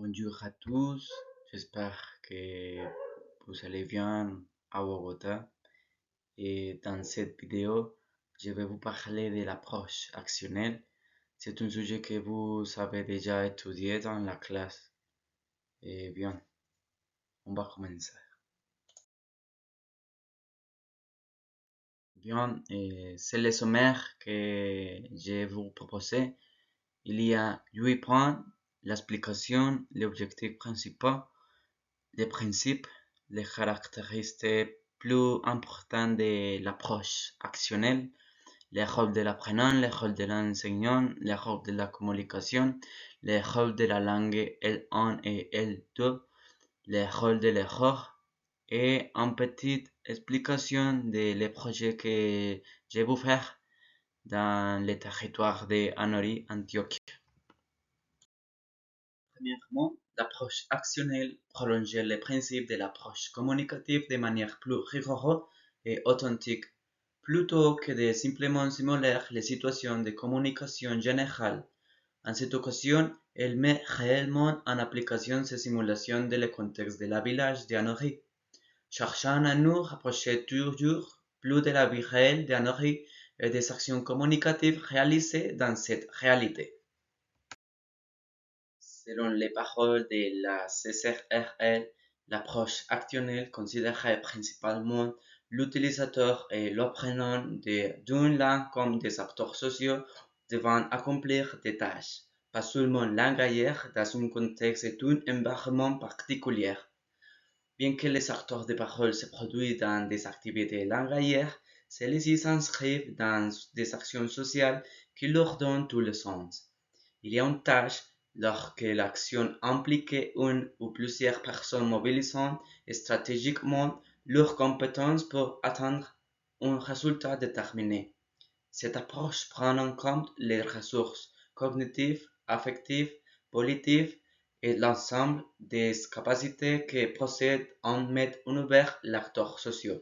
Bonjour à tous, j'espère que vous allez bien à Bogota. Et dans cette vidéo, je vais vous parler de l'approche actionnelle. C'est un sujet que vous avez déjà étudié dans la classe. Et bien, on va commencer. Bien, c'est le sommaire que je vais vous proposer. Il y a 8 points, l'explication, l'objectif principal, les principes, les caractéristiques plus importantes de l'approche actionnelle, les rôles de l'apprenant, les rôles de l'enseignant, les rôles de la communication, les rôles de la langue L1 et L2, les rôles de l'erreur et une petite explication des projets que je vais faire dans le territoire de Anori, Antioche. Premièrement, l'approche actionnelle prolongeait les principes de l'approche communicative de manière plus rigoureuse et authentique, plutôt que de simplement simuler les situations de communication générale. En cette occasion, elle met réellement en application ces simulations dans le contexte de la village d'Anori, cherchant à nous rapprocher toujours plus de la vie réelle d'Anori et des actions communicatives réalisées dans cette réalité. Selon les paroles de la CCRL, l'approche actionnelle considérait principalement l'utilisateur et l'apprenant d'une langue comme des acteurs sociaux devant accomplir des tâches, pas seulement langagières dans un contexte et un environnement particulier. Bien que les acteurs de parole se produisent dans des activités langagières, celles-ci s'inscrivent dans des actions sociales qui leur donnent tout le sens. Il y a une tâche lorsque l'action implique une ou plusieurs personnes mobilisant stratégiquement leurs compétences pour atteindre un résultat déterminé. Cette approche prend en compte les ressources cognitives, affectives, politiques et l'ensemble des capacités que possède en mettre en œuvre l'acteur social.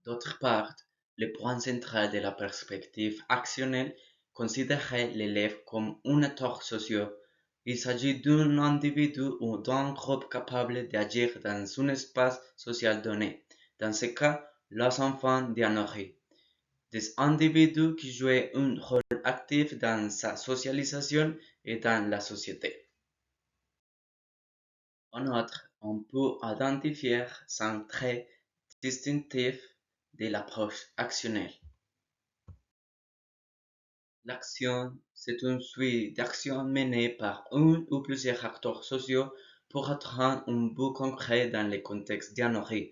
D'autre part, le point central de la perspective actionnelle considérait l'élève comme un acteur social. Il s'agit d'un individu ou d'un groupe capable d'agir dans un espace social donné. Dans ce cas, les enfants d'Anori. Des individus qui jouent un rôle actif dans sa socialisation et dans la société. En outre, on peut identifier 5 traits distinctifs de l'approche actionnelle. L'action, c'est une suite d'actions menées par un ou plusieurs acteurs sociaux pour atteindre un but concret dans le contexte d'Anori,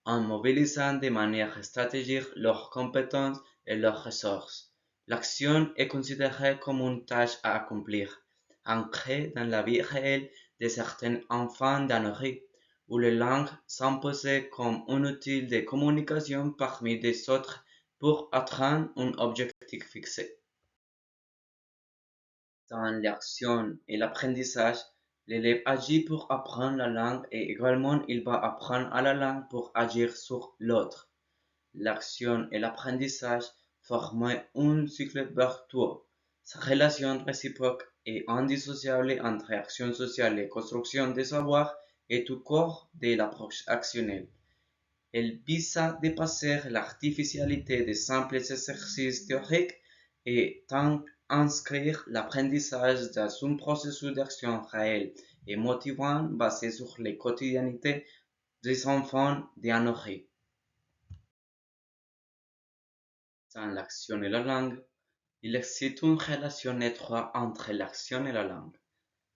en mobilisant de manière stratégique leurs compétences et leurs ressources. L'action est considérée comme une tâche à accomplir, ancrée dans la vie réelle de certains enfants d'Anori, où les langues s'imposaient comme un outil de communication parmi des autres pour atteindre un objectif fixé. Dans l'action et l'apprentissage, l'élève agit pour apprendre la langue et également il va apprendre à la langue pour agir sur l'autre. L'action et l'apprentissage forment un cycle vertueux. Sa relation réciproque et indissociable entre action sociale et construction des savoirs est au cœur de l'approche actionnelle. Elle vise à dépasser l'artificialité des simples exercices théoriques et tend à inscrire l'apprentissage dans un processus d'action réel et motivant basé sur les quotidiennetés des enfants d'Anori. Dans l'action et la langue, il existe une relation étroite entre l'action et la langue.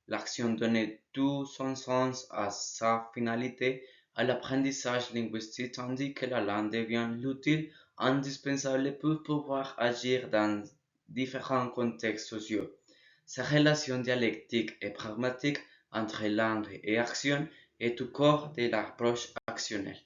L'action donne tout son sens à sa finalité, à l'apprentissage linguistique, tandis que la langue devient l'outil indispensable pour pouvoir agir dans différents contextes sociaux. Sa relation dialectique et pragmatique entre langue et action est au cœur de l'approche actionnelle.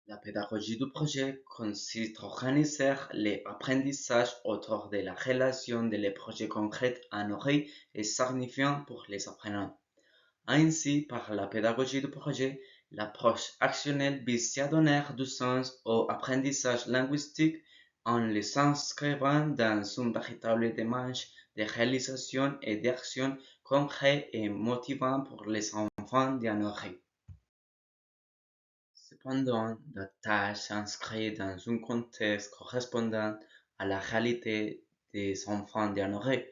La pédagogie du projet consiste à organiser l'apprentissage autour de la relation des projets concrets honorés et signifiants pour les apprenants. Ainsi, par la pédagogie du projet, l'approche actionnelle vise à donner du sens au apprentissage linguistique en les s'inscrivant dans une véritable démarche de réalisation et d'action concrète et motivant pour les enfants d'Anorik. Cependant, la tâche s'inscrit dans un contexte correspondant à la réalité des enfants d'Anorik.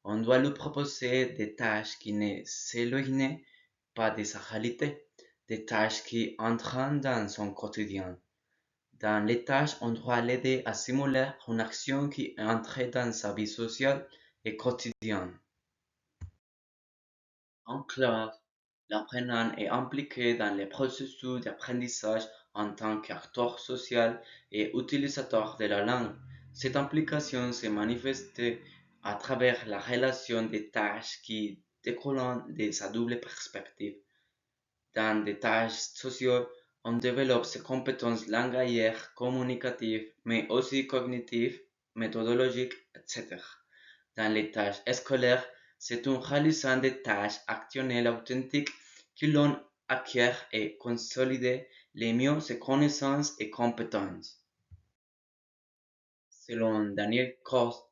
On doit lui proposer des tâches qui ne s'éloignent pas de sa réalité, des tâches qui entrent dans son quotidien. Dans les tâches, on doit l'aider à simuler une action qui entre dans sa vie sociale et quotidienne. En clair, l'apprenant est impliqué dans les processus d'apprentissage en tant qu'acteur social et utilisateur de la langue. Cette implication se manifeste à travers la relation des tâches qui découlent de sa double perspective. Dans des tâches sociales, on développe ses compétences langagières, communicatives, mais aussi cognitives, méthodologiques, etc. Dans les tâches scolaires, c'est en réalisant des tâches actionnelles authentiques que l'on acquiert et consolide les mieux ses connaissances et compétences. Selon Daniel Coste,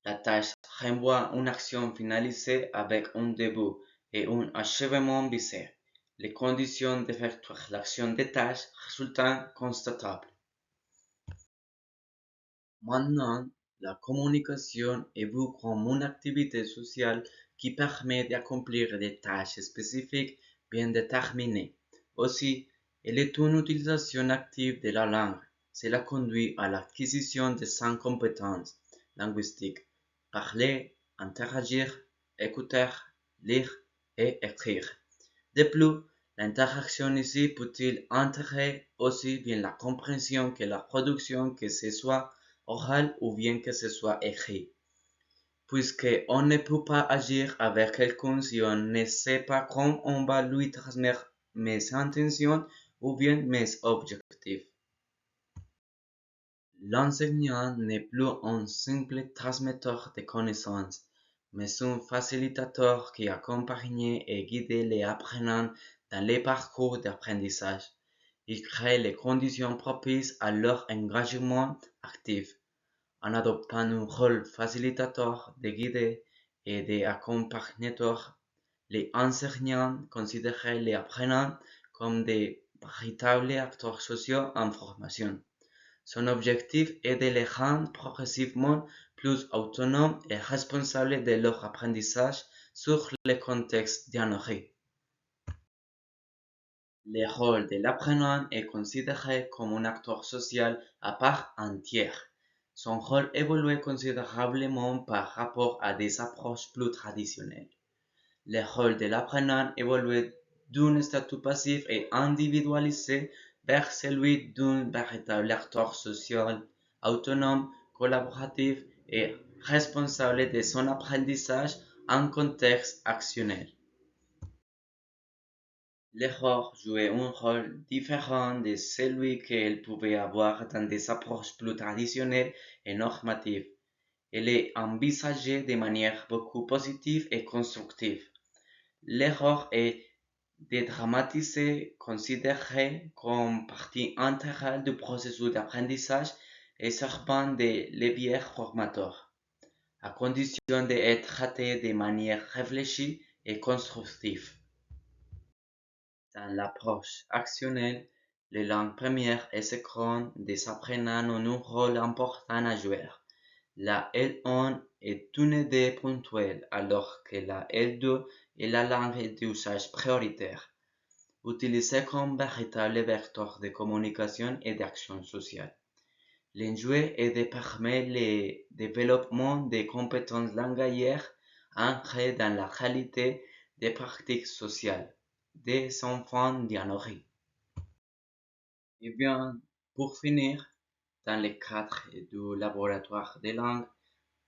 la tâche renvoie une action finalisée avec un début et un achèvement visé. Les conditions d'effectuer l'action des tâches résultant constatables. Maintenant, la communication est vue comme une activité sociale qui permet d'accomplir des tâches spécifiques bien déterminées. Aussi, elle est une utilisation active de la langue. Cela conduit à l'acquisition de 5 compétences linguistiques: parler, interagir, écouter, lire et écrire. De plus, l'interaction ici peut-il intégrer aussi bien la compréhension que la production, que ce soit orale ou bien que ce soit écrit, puisque on ne peut pas agir avec quelqu'un si on ne sait pas comment on va lui transmettre mes intentions ou bien mes objectifs. L'enseignant n'est plus un simple transmetteur de connaissances, mais un facilitateur qui accompagne et guide les apprenants dans les parcours d'apprentissage. Il crée les conditions propices à leur engagement actif, en adoptant un rôle facilitateur de guide et d'accompagnateur. Les enseignants considèrent les apprenants comme des véritables acteurs sociaux en formation. Son objectif est de les rendre progressivement plus autonomes et responsables de leur apprentissage sur le contexte d'Anorik. Le rôle de l'apprenant est considéré comme un acteur social à part entière. Son rôle évolue considérablement par rapport à des approches plus traditionnelles. Le rôle de l'apprenant évolue d'un statut passif et individualisé vers celui d'un véritable acteur social, autonome, collaboratif et responsable de son apprentissage en contexte actionnel. L'erreur jouait un rôle différent de celui qu'elle pouvait avoir dans des approches plus traditionnelles et normatives. Elle est envisagée de manière beaucoup positive et constructive. L'erreur est dédramatisée, considérée comme partie intégrale du processus d'apprentissage et servant de levier formateur, à condition d'être traitée de manière réfléchie et constructive. Dans l'approche actionnelle, les langues premières et secondes des apprenants ont un rôle important à jouer. La L1 est une aide ponctuelle, alors que la L2 est la langue d'usage prioritaire, utilisée comme véritable vecteur de communication et d'action sociale. L'enjeu est de permettre le développement des compétences langagières ancrées dans la réalité des pratiques sociales des enfants d'Anorik. Et bien, pour finir, dans le cadre du laboratoire des langues,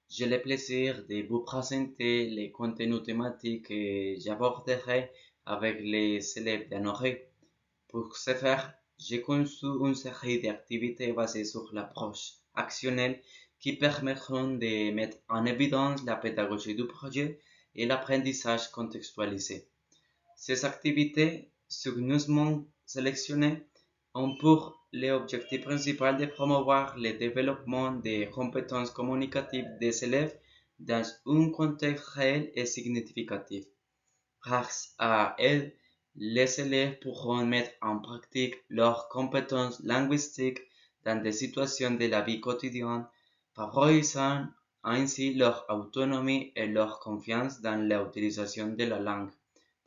j'ai le plaisir de vous présenter les contenus thématiques que j'aborderai avec les élèves d'Anorik. Pour ce faire, j'ai conçu une série d'activités basées sur l'approche actionnelle qui permettront de mettre en évidence la pédagogie du projet et l'apprentissage contextualisé. Ces activités, soigneusement sélectionnées, ont pour l'objectif principal de promouvoir le développement des compétences communicatives des élèves dans un contexte réel et significatif. Grâce à elles, les élèves pourront mettre en pratique leurs compétences linguistiques dans des situations de la vie quotidienne, favorisant ainsi leur autonomie et leur confiance dans l'utilisation de la langue,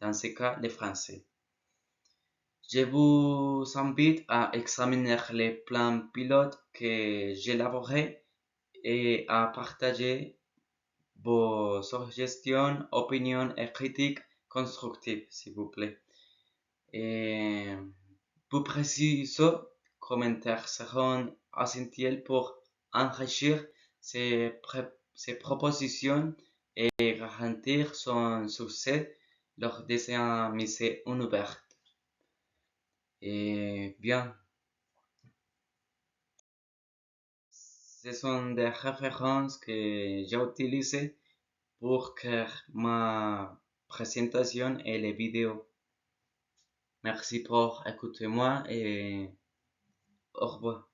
dans ce cas le français. Je vous invite à examiner les plans pilotes que j'ai élaborés et à partager vos suggestions, opinions et critiques constructives, s'il vous plaît. Et plus précieux, commentaires seront essentiels pour enrichir ces propositions et garantir son succès lors de un musée ouvert. Et bien, ce sont des références que j'ai utilisées pour créer ma présentation et les vidéos. Merci pour écouter moi et au revoir.